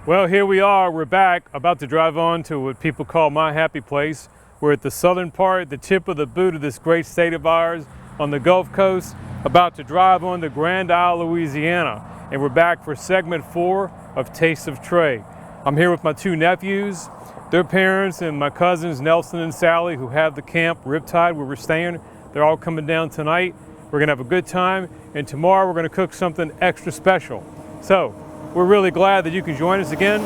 Well, here we are. We're back, about to drive on to what people call my happy place. We're at the southern part, the tip of the boot of this great state of ours on the Gulf Coast, about to drive on to Grand Isle, Louisiana. And we're back for segment 4 of Taste of Trey. I'm here with my two nephews, their parents, and my cousins Nelson and Sally, who have the camp Riptide where we're staying. They're all coming down tonight. We're gonna have a good time, and tomorrow we're gonna cook something extra special. So, we're really glad that you can join us again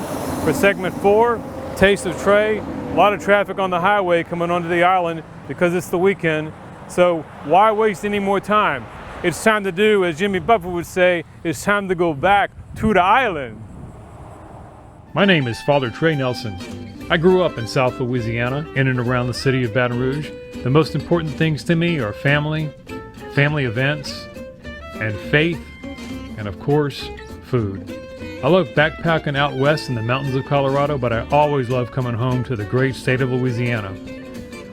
for segment 4, Taste of Trey. A lot of traffic on the highway coming onto the island because it's the weekend. So why waste any more time? It's time to do, as Jimmy Buffett would say, it's time to go back to the island. My name is Father Trey Nelson. I grew up in South Louisiana, in and around the city of Baton Rouge. The most important things to me are family events, and faith, and of course, food. I love backpacking out west in the mountains of Colorado, but I always love coming home to the great state of Louisiana.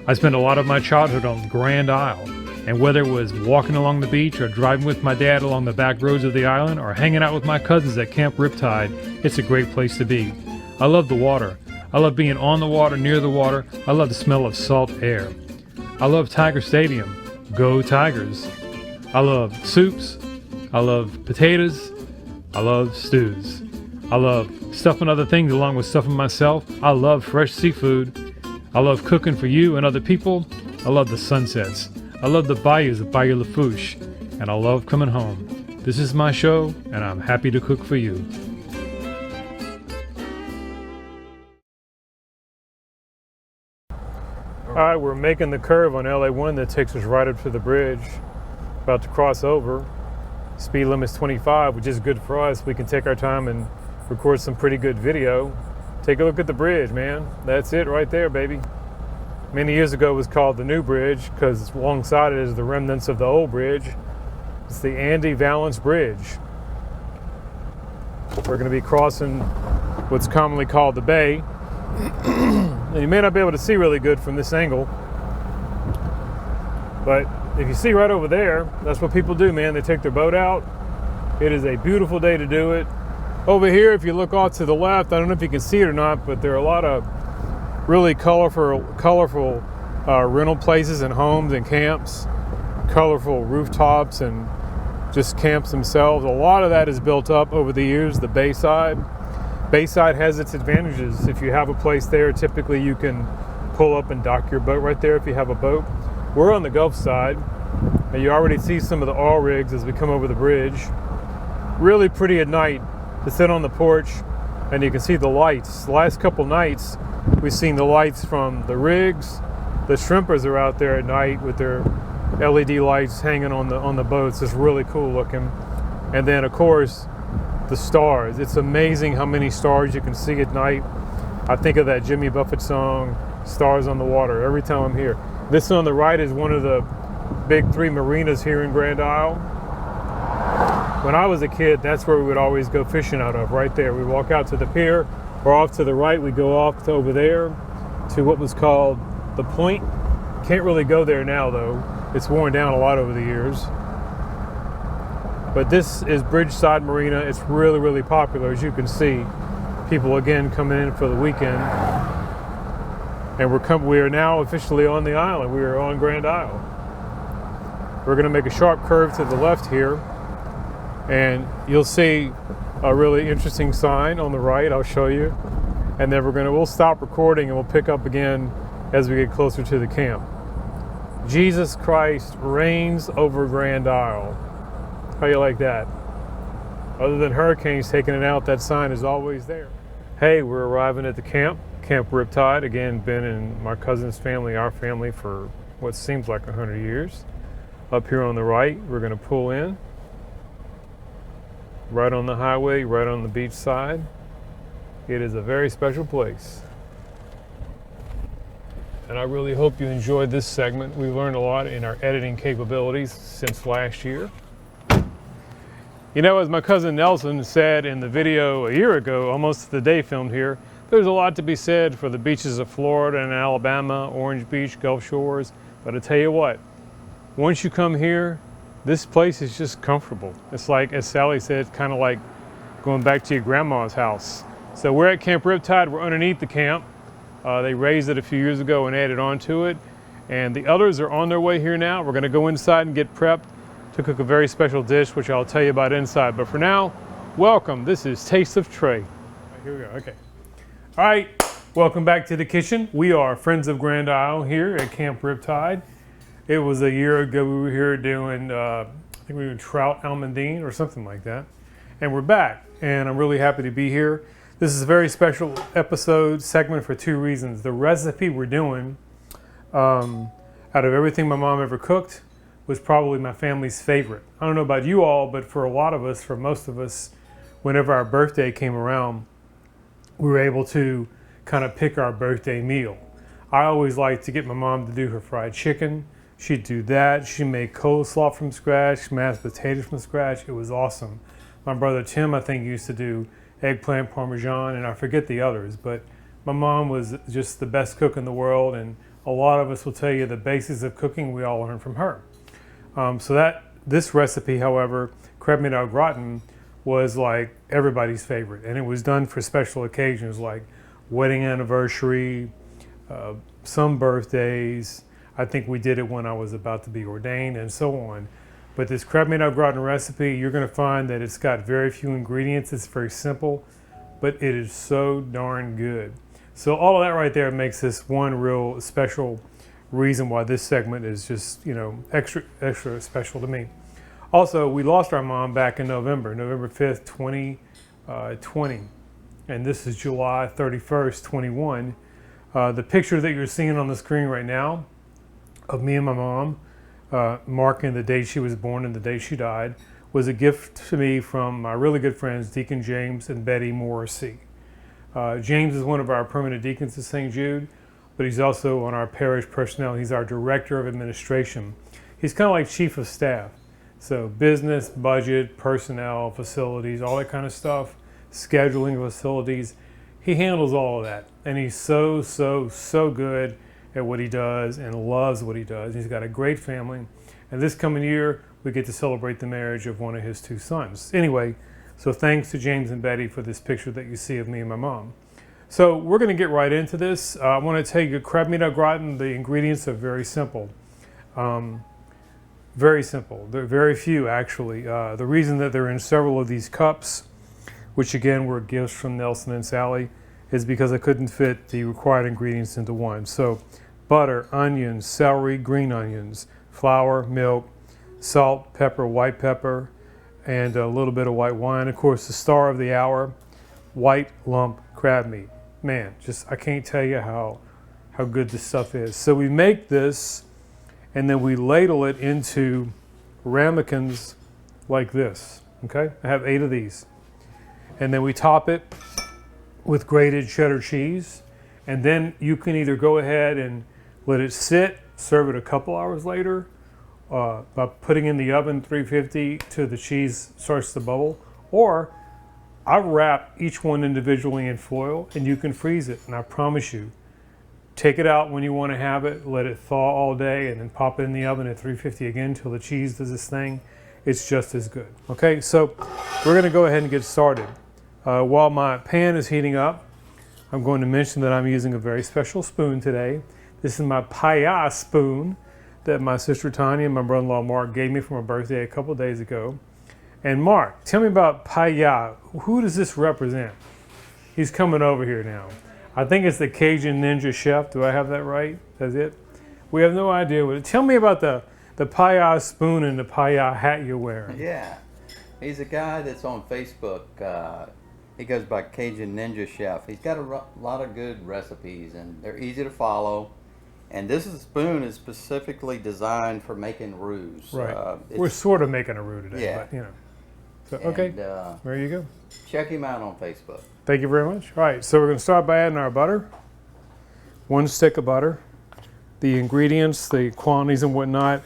I spent a lot of my childhood on Grand Isle, and whether it was walking along the beach or driving with my dad along the back roads of the island or hanging out with my cousins at Camp Riptide, it's a great place to be. I love the water. I love being on the water, near the water. I love the smell of salt air. I love Tiger Stadium. Go Tigers. I love soups. I love potatoes. I love stews. I love stuffing other things along with stuffing myself. I love fresh seafood. I love cooking for you and other people. I love the sunsets. I love the bayous of Bayou Lafourche. And I love coming home. This is my show, and I'm happy to cook for you. Alright, we're making the curve on LA1 that takes us right up to the bridge. About to cross over. Speed limit's 25, which is good for us. We can take our time and record some pretty good video. Take a look at the bridge, man. That's it right there, baby. Many years ago it was called the New Bridge because alongside it is the remnants of the old bridge. It's the Andy Valance Bridge. We're going to be crossing what's commonly called the Bay. And you may not be able to see really good from this angle, but if you see right over there, that's what people do, man. They take their boat out. It is a beautiful day to do it. Over here, if you look off to the left, I don't know if you can see it or not, but there are a lot of really colorful rental places and homes and camps, colorful rooftops and just camps themselves. A lot of that is built up over the years, the Bayside. Bayside has its advantages. If you have a place there, typically you can pull up and dock your boat right there if you have a boat. We're on the Gulf side, and you already see some of the oil rigs as we come over the bridge. Really pretty at night to sit on the porch, and you can see the lights. The last couple nights, we've seen the lights from the rigs. The shrimpers are out there at night with their LED lights hanging on the boats. It's really cool looking. And then, of course, the stars. It's amazing how many stars you can see at night. I think of that Jimmy Buffett song, Stars on the Water, every time I'm here. This on the right is one of the big 3 marinas here in Grand Isle. When I was a kid, that's where we would always go fishing out of, right there. We walk out to the pier, or off to the right, we go off to over there to what was called the Point. Can't really go there now, though. It's worn down a lot over the years. But this is Bridgeside Marina. It's really, really popular, as you can see. People, again, coming in for the weekend. And we are now officially on the island. We are on Grand Isle. We're going to make a sharp curve to the left here, and you'll see a really interesting sign on the right. I'll show you, and then we'll stop recording and we'll pick up again as we get closer to the camp. Jesus Christ reigns over Grand Isle. How you like that? Other than hurricanes taking it out, that sign is always there. Hey, we're arriving at the camp. Camp Riptide, again, been in my cousin's family, our family, for what seems like 100 years. Up here on the right, we're going to pull in. Right on the highway, right on the beach side. It is a very special place. And I really hope you enjoyed this segment. We learned a lot in our editing capabilities since last year. You know, as my cousin Nelson said in the video a year ago, almost the day filmed here, there's a lot to be said for the beaches of Florida and Alabama, Orange Beach, Gulf Shores. But I tell you what, once you come here, this place is just comfortable. It's like, as Sally said, kind of like going back to your grandma's house. So we're at Camp Riptide. We're underneath the camp. They raised it a few years ago and added on to it. And the others are on their way here now. We're gonna go inside and get prepped to cook a very special dish, which I'll tell you about inside. But for now, welcome. This is Taste of Trey. Here we go, okay. All right, welcome back to the kitchen. We are Friends of Grand Isle here at Camp Riptide. It was a year ago we were here doing, I think we were trout almondine or something like that. And we're back, and I'm really happy to be here. This is a very special episode segment for two reasons. The recipe we're doing, out of everything my mom ever cooked, was probably my family's favorite. I don't know about you all, but for a lot of us, for most of us, whenever our birthday came around, we were able to kind of pick our birthday meal. I always liked to get my mom to do her fried chicken. She'd do that. She made coleslaw from scratch, mashed potatoes from scratch. It was awesome. My brother Tim, I think, used to do eggplant parmesan, and I forget the others, but my mom was just the best cook in the world, and a lot of us will tell you the basics of cooking we all learned from her. This recipe, however, Crabmeat au gratin, was like everybody's favorite, and it was done for special occasions like wedding anniversary, some birthdays. I think we did it when I was about to be ordained and so on. But this Crabmeat au gratin recipe, you're gonna find that it's got very few ingredients. It's very simple, but it is so darn good. So all of that right there makes this one real special reason why this segment is just, you know, extra special to me. Also, we lost our mom back in November 5th, 2020. And this is July 31st, 21. The picture that you're seeing on the screen right now of me and my mom, marking the day she was born and the day she died, was a gift to me from my really good friends, Deacon James and Betty Morrissey. James is one of our permanent deacons at St. Jude, but he's also on our parish personnel. He's our director of administration. He's kind of like chief of staff. So business, budget, personnel, facilities, all that kind of stuff, scheduling of facilities. He handles all of that. And he's so good at what he does and loves what he does. He's got a great family. And this coming year, we get to celebrate the marriage of one of his two sons. Anyway, so thanks to James and Betty for this picture that you see of me and my mom. So we're gonna get right into this. I wanna tell you, Crabmeat au gratin, the ingredients are very simple. Very simple. They're very few, actually. The reason that they're in several of these cups, which again were gifts from Nelson and Sally, is because I couldn't fit the required ingredients into one. So butter, onions, celery, green onions, flour, milk, salt, pepper, white pepper, and a little bit of white wine. Of course, the star of the hour, white lump crab meat. Man, I can't tell you how good this stuff is. So we make this, and then we ladle it into ramekins like this, okay? I have 8 of these. And then we top it with grated cheddar cheese, and then you can either go ahead and let it sit, serve it a couple hours later, by putting in the oven 350 till the cheese starts to bubble, or I wrap each one individually in foil, and you can freeze it, and I promise you, take it out when you want to have it, let it thaw all day, and then pop it in the oven at 350 again till the cheese does this thing. It's just as good. Okay, so we're gonna go ahead and get started. While my pan is heating up, I'm going to mention that I'm using a very special spoon today. This is my paella spoon that my sister Tanya and my brother-in-law Mark gave me for my birthday a couple days ago. And Mark, tell me about paella. Who does this represent? He's coming over here now. I think it's the Cajun Ninja Chef. Do I have that right? That's it? We have no idea what it. Tell me about the paella spoon and the paella hat you're wearing. Yeah, he's a guy that's on Facebook. He goes by Cajun Ninja Chef. He's got a lot of good recipes, and they're easy to follow. And this spoon is specifically designed for making roux. Right. We're sort of making a roux today, yeah. But you know. So, okay, there you go. Check him out on Facebook. Thank you very much. All right, so we're going to start by adding our butter. 1 stick of butter. The ingredients, the quantities and whatnot,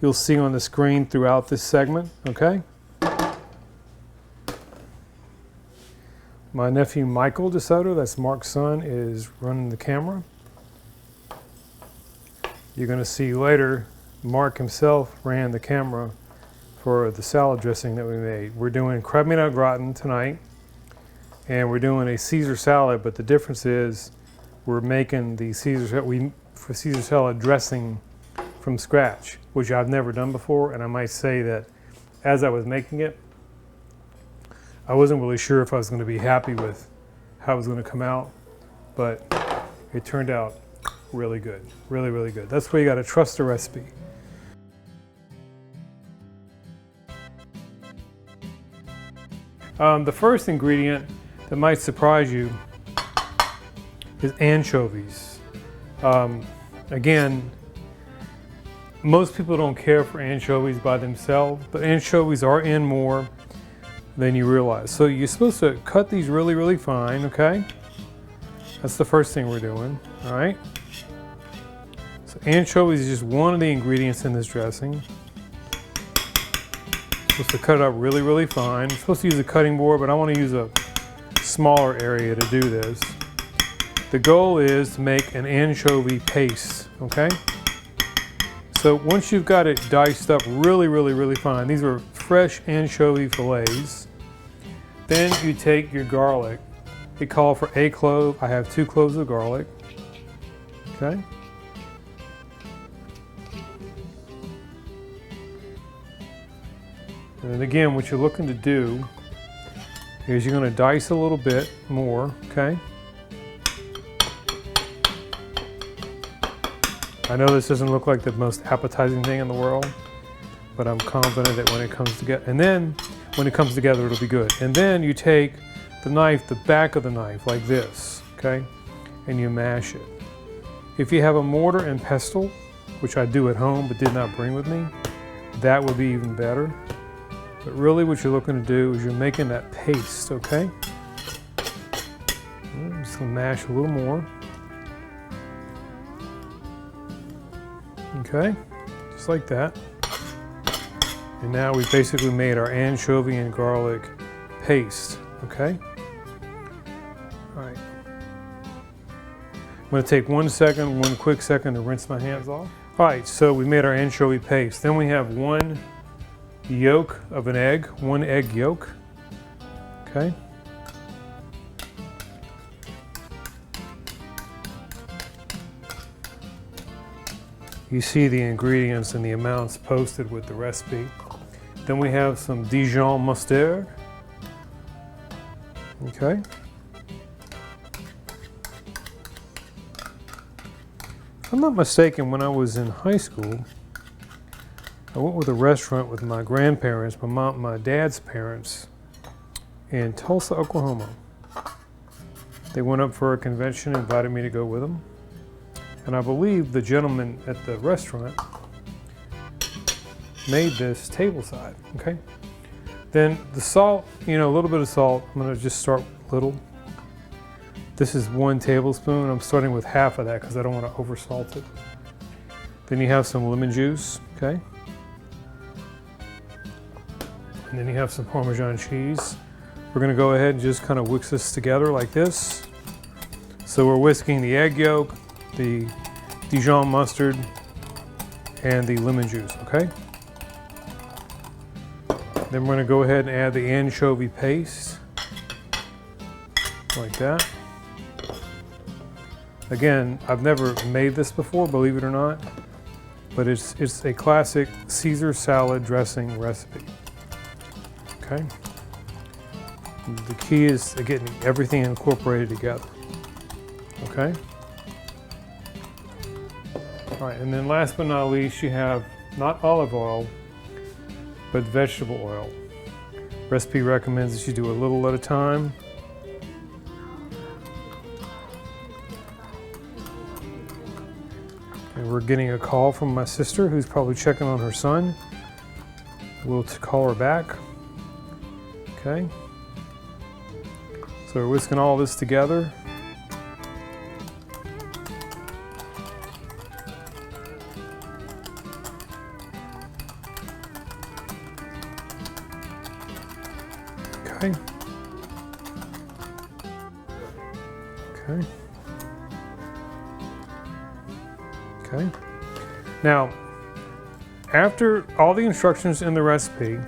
you'll see on the screen throughout this segment, okay? My nephew Michael DeSoto, that's Mark's son, is running the camera. You're going to see later, Mark himself ran the camera for the salad dressing that we made. We're doing Crabmeat au gratin tonight, and we're doing a Caesar salad, but the difference is we're making the for Caesar salad dressing from scratch, which I've never done before. And I might say that as I was making it, I wasn't really sure if I was going to be happy with how it was going to come out, but it turned out really good, really, really good. That's where you got to trust the recipe. The first ingredient that might surprise you is anchovies. Again, most people don't care for anchovies by themselves, but anchovies are in more than you realize. So you're supposed to cut these really, really fine, okay? That's the first thing we're doing, all right? So anchovies is just one of the ingredients in this dressing. Supposed to cut it up really, really fine. I'm supposed to use a cutting board, but I want to use a smaller area to do this. The goal is to make an anchovy paste, okay? So once you've got it diced up really, really, really fine, these are fresh anchovy fillets. Then you take your garlic. They call for a clove. I have 2 cloves of garlic, okay? And then again, what you're looking to do is you're going to dice a little bit more, okay? I know this doesn't look like the most appetizing thing in the world, but I'm confident that when it comes together, and then when it comes together, it'll be good. And then you take the knife, the back of the knife, like this, okay? And you mash it. If you have a mortar and pestle, which I do at home but did not bring with me, that would be even better. But really what you're looking to do is you're making that paste, okay? I'm just gonna mash a little more. Okay, just like that. And now we've basically made our anchovy and garlic paste, okay? All right. I'm gonna take one quick second to rinse my hands off. All right, so we made our anchovy paste. Then we have 1 yolk of an egg, 1 egg yolk, okay? You see the ingredients and the amounts posted with the recipe. Then we have some Dijon mustard, okay? If I'm not mistaken, when I was in high school, I went with a restaurant with my grandparents, my dad's parents, in Tulsa, Oklahoma. They went up for a convention, invited me to go with them. And I believe the gentleman at the restaurant made this table side, okay? Then the salt, a little bit of salt. I'm gonna just start little. This is 1 tablespoon. I'm starting with half of that because I don't want to over salt it. Then you have some lemon juice, okay? And then you have some Parmesan cheese. We're gonna go ahead and just kind of whisk this together like this. So we're whisking the egg yolk, the Dijon mustard, and the lemon juice, okay? Then we're gonna go ahead and add the anchovy paste, like that. Again, I've never made this before, believe it or not, but it's a classic Caesar salad dressing recipe, okay? The key is to getting everything incorporated together, okay? All right, and then last but not least, you have not olive oil, but vegetable oil. Recipe recommends that you do a little at a time. And we're getting a call from my sister who's probably checking on her son. We'll call her back, okay? So we're whisking all this together. Okay. Okay. Okay. Now, after all the instructions in the recipe,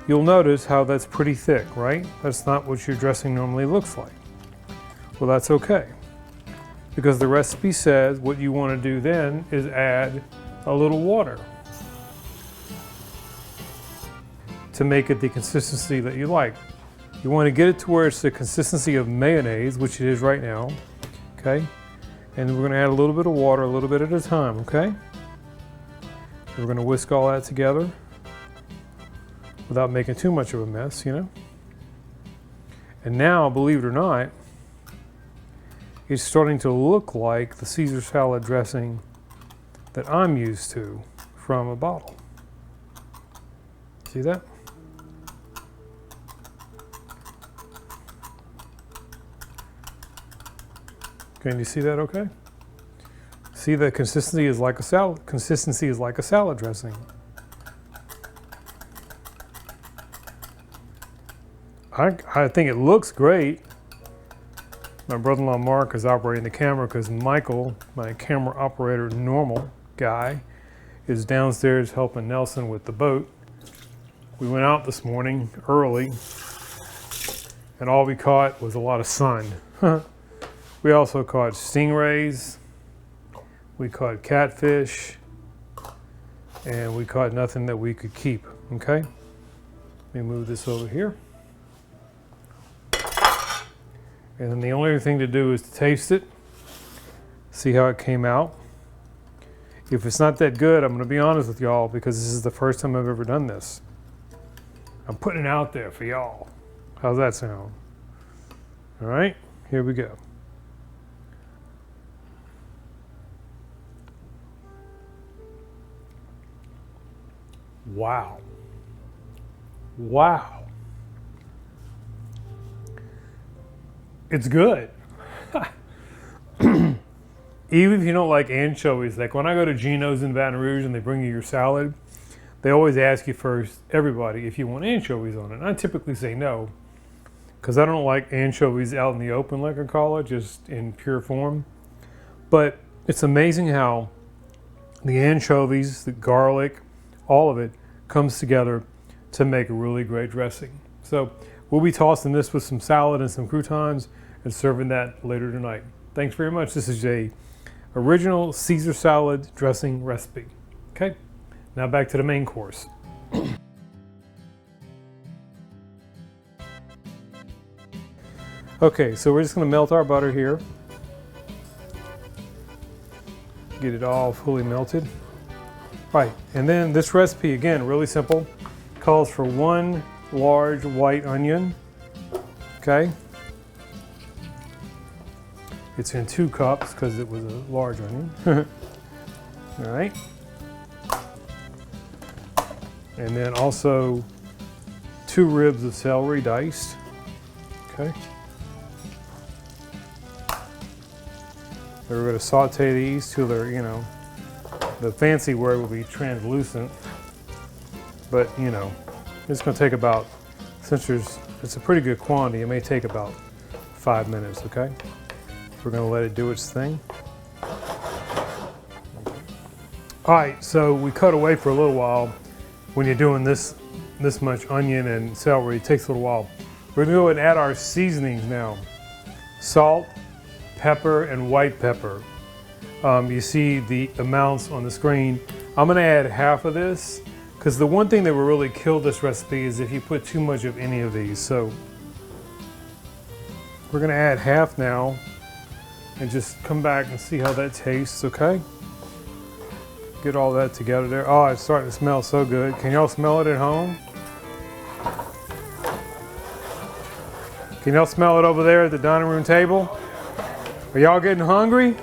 you'll notice how that's pretty thick, right? That's not what your dressing normally looks like. Well, that's okay, because the recipe says what you want to do then is add a little water to make it the consistency that you like. You want to get it to where it's the consistency of mayonnaise, which it is right now, okay? And we're going to add a little bit of water, a little bit at a time, okay? We're going to whisk all that together without making too much of a mess, you know? And now, believe it or not, it's starting to look like the Caesar salad dressing that I'm used to from a bottle. See that? Can you see that okay? See, the consistency is like a salad. Consistency is like a salad dressing. I think it looks great. My brother-in-law Mark is operating the camera because Michael, my camera operator, normal guy, is downstairs helping Nelson with the boat. We went out this morning early, and all we caught was a lot of sun. We also caught stingrays, we caught catfish, and we caught nothing that we could keep, okay? Let me move this over here. And then the only other thing to do is to taste it, see how it came out. If it's not that good, I'm gonna be honest with y'all, because this is the first time I've ever done this. I'm putting it out there for y'all. How's that sound? All right, here we go. Wow. Wow. It's good. Even if you don't like anchovies, like when I go to Gino's in Baton Rouge and they bring you your salad, they always ask you first, everybody, if you want anchovies on it. And I typically say no, because I don't like anchovies out in the open, like I call it, just in pure form. But it's amazing how the anchovies, the garlic, all of it comes together to make a really great dressing. So we'll be tossing this with some salad and some croutons and serving that later tonight. Thanks very much. This is a original Caesar salad dressing recipe. Okay, now back to the main course. Okay, so we're just gonna melt our butter here. Get it all fully melted. Right, and then this recipe, again, really simple, calls for 1 large white onion, okay? It's in 2 cups because it was a large onion. All right. And then also 2 ribs of celery diced, okay? We're gonna saute these till they're, you know, the fancy word will be translucent, but you know, it's gonna take about, since it's a pretty good quantity, it may take about 5 minutes, okay? We're gonna let it do its thing. All right, so we cut away for a little while. When you're doing this much onion and celery, it takes a little while. We're gonna go ahead and add our seasonings now. Salt, pepper, and white pepper. You see the amounts on the screen. I'm gonna add half of this, because the one thing that will really kill this recipe is if you put too much of any of these. So we're gonna add half now and just come back and see how that tastes, okay? Get all that together there. Oh, it's starting to smell so good. Can y'all smell it at home? Can y'all smell it over there at the dining room table? Are y'all getting hungry?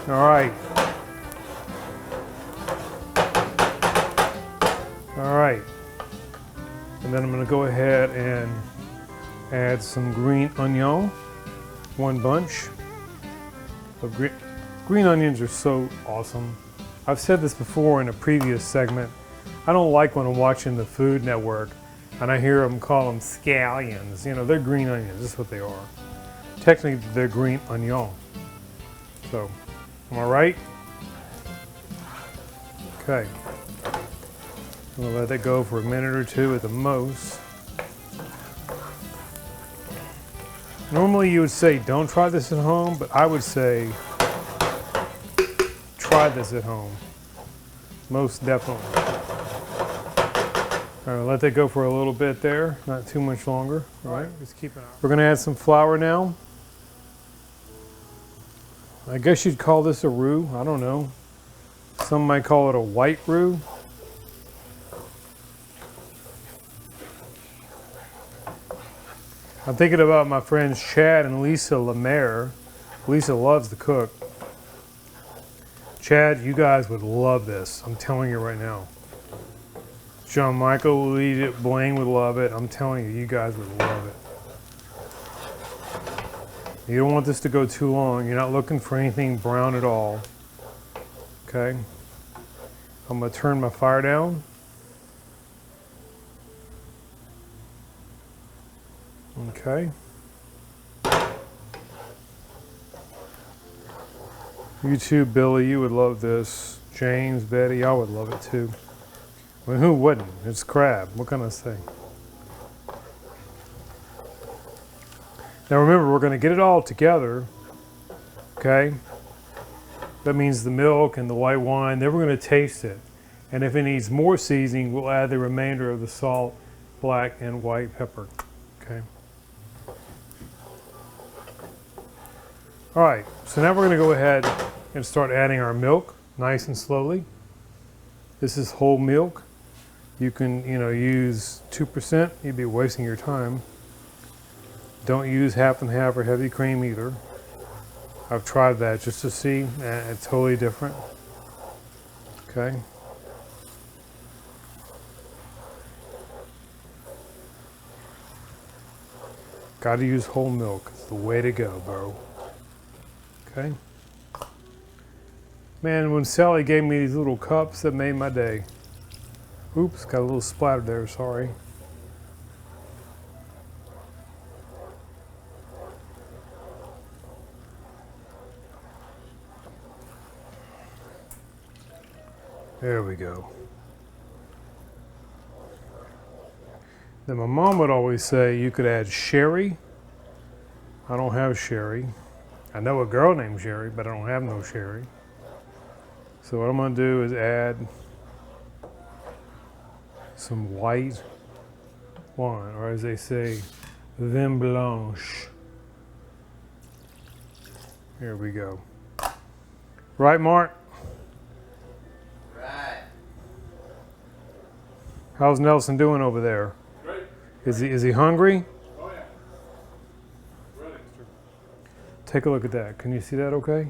All right. All right. And then I'm gonna go ahead and add some green onion, 1 bunch of green onions are so awesome. I've said this before in a previous segment. I don't like when I'm watching the Food Network and I hear them call them scallions. You know, they're green onions, that's what they are. Technically, they're green onion. So, am I right? Okay. I'm gonna let that go for a minute or two at the most. Normally you would say don't try this at home, but I would say try this at home. Most definitely. All right, let that go for a little bit there, not too much longer. All right, just keep it on. We're gonna add some flour now. I guess you'd call this a roux, I don't know. Some might call it a white roux. I'm thinking about my friends Chad and Lisa Lemaire. Lisa loves to cook. Chad, you guys would love this. I'm telling you right now. John Michael will eat it. Blaine would love it. I'm telling you, you guys would love it. You don't want this to go too long. You're not looking for anything brown at all. Okay? I'm going to turn my fire down. Okay. You too, Billy, you would love this. James, Betty, I would love it too. I mean, who wouldn't? It's crab. What can I say? Now remember, we're going to get it all together. Okay? That means the milk and the white wine. Then we're going to taste it. And if it needs more seasoning, we'll add the remainder of the salt, black, and white pepper. Okay? All right, so now we're going to go ahead and start adding our milk nice and slowly. This is whole milk. You can, use 2%. You'd be wasting your time. Don't use half and half or heavy cream either. I've tried that just to see, and it's totally different. Okay. Got to use whole milk. It's the way to go, bro. Okay. Man, when Sally gave me these little cups, that made my day. Oops, got a little splatter there, sorry. There we go. Then my mom would always say you could add sherry. I don't have sherry. I know a girl named Sherry, but I don't have no sherry. So what I'm going to do is add some white wine, or as they say, vin blanche. Here we go. Right, Mark? Right. How's Nelson doing over there? Great. Is he hungry? Oh yeah. Ready. Take a look at that. Can you see that okay?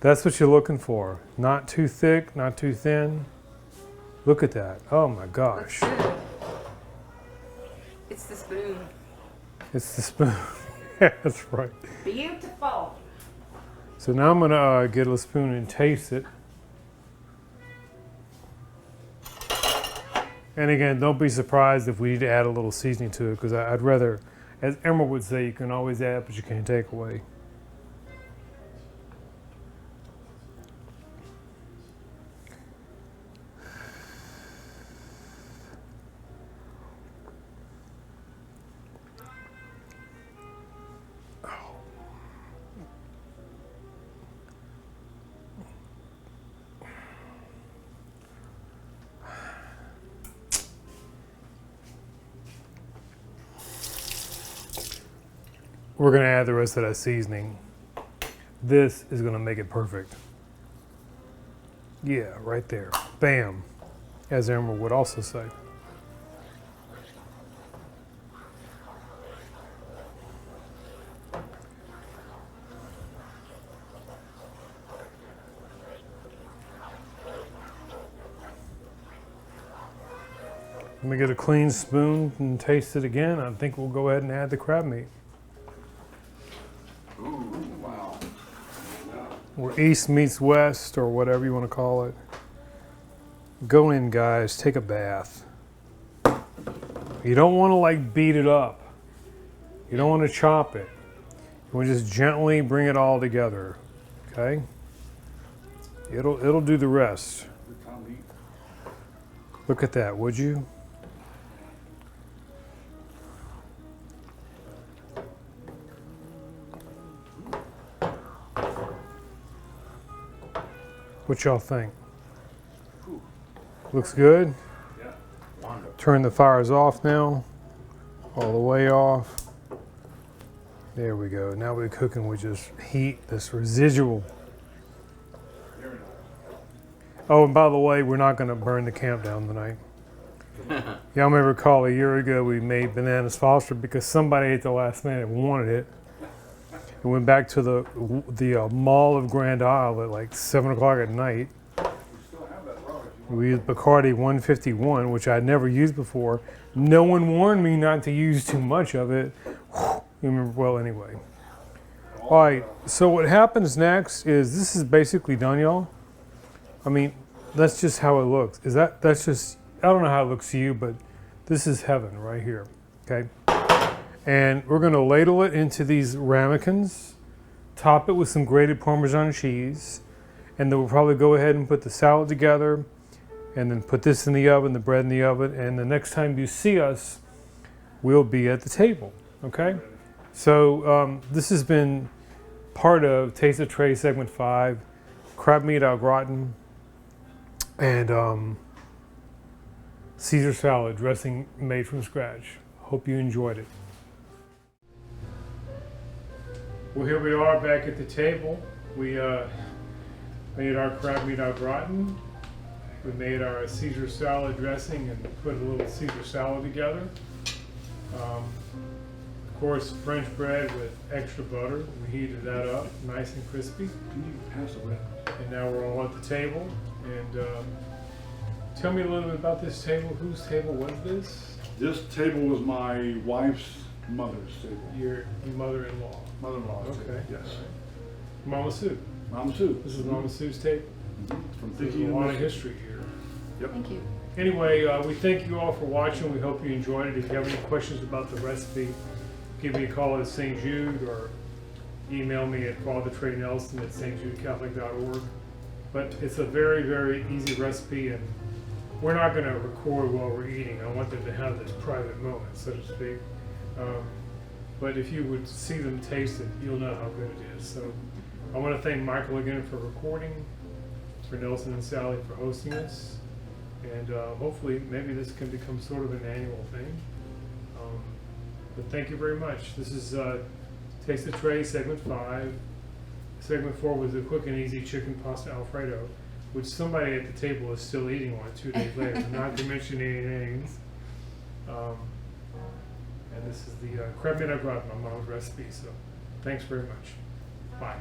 That's what you're looking for. Not too thick, not too thin. Look at that. Oh my gosh. Looks good. It's the spoon. It's the spoon. Yeah, that's right. Beautiful. So now I'm gonna get a spoon and taste it. And again, don't be surprised if we need to add a little seasoning to it, because I'd rather, as Emerald would say, you can always add, but you can't take away. We're gonna add the rest of that seasoning. This is gonna make it perfect. Yeah, right there. Bam, as Emerald would also say. Let me get a clean spoon and taste it again. I think we'll go ahead and add the crab meat. Ooh, wow. Or east meets west, or whatever you want to call it. Go in, guys, take a bath. You don't want to like beat it up. You don't want to chop it. You want to just gently bring it all together, okay? It'll do the rest. Look at that, would you? What y'all think? Looks good. Yeah. Wonderful. Turn the fires off now. All the way off. There we go. Now we're cooking with just heat, this residual. Very nice. Oh, and by the way, we're not going to burn the camp down tonight. Y'all may recall a year ago we made bananas Foster because somebody at the last minute wanted it. We went back to the Mall of Grand Isle at like 7 o'clock at night. We still have that product. We used Bacardi 151, which I'd never used before. No one warned me not to use too much of it. You remember, well, anyway. All right, so what happens next is this is basically done, y'all. I mean, that's just how it looks. That's just, I don't know how it looks to you, but this is heaven right here, okay? And we're gonna ladle it into these ramekins, top it with some grated Parmesan cheese, and then we'll probably go ahead and put the salad together, and then put this in the oven, the bread in the oven, and the next time you see us, we'll be at the table, okay? So this has been part of Taste of Trey segment 5, Crabmeat au gratin, and Caesar salad dressing made from scratch. Hope you enjoyed it. Well, here we are back at the table. We made our crabmeat au gratin. We made our Caesar salad dressing and put a little Caesar salad together. Of course, French bread with extra butter. We heated that up, nice and crispy. Can you pass the bread? And now we're all at the table. And tell me a little bit about this table. Whose table was this? This table was my wife's mother's table. Your mother-in-law. Mother-in-law's Okay. table. Yes. All right. Mama Sue. Mama Sue. This is Mama Sue's table. From There's Thinking a lot of Mississippi. history here. Yep. Thank you. Anyway, we thank you all for watching. We hope you enjoyed it. If you have any questions about the recipe, give me a call at St. Jude or email me at fathertraynelson@stjudecatholic.org. But it's a very, very easy recipe, and we're not going to record while we're eating. I want them to have this private moment, so to speak. But if you would see them taste it, you'll know how good it is. So I want to thank Michael again for recording, for Nelson and Sally for hosting us. And hopefully, maybe this can become sort of an annual thing. But thank you very much. This is Taste of Trey, segment 5. Segment 4 was the quick and easy chicken pasta Alfredo, which somebody at the table is still eating on 2 days later, not to mention any names. And this is the crabmeat au gratin, my mom's recipe. So thanks very much. Bye.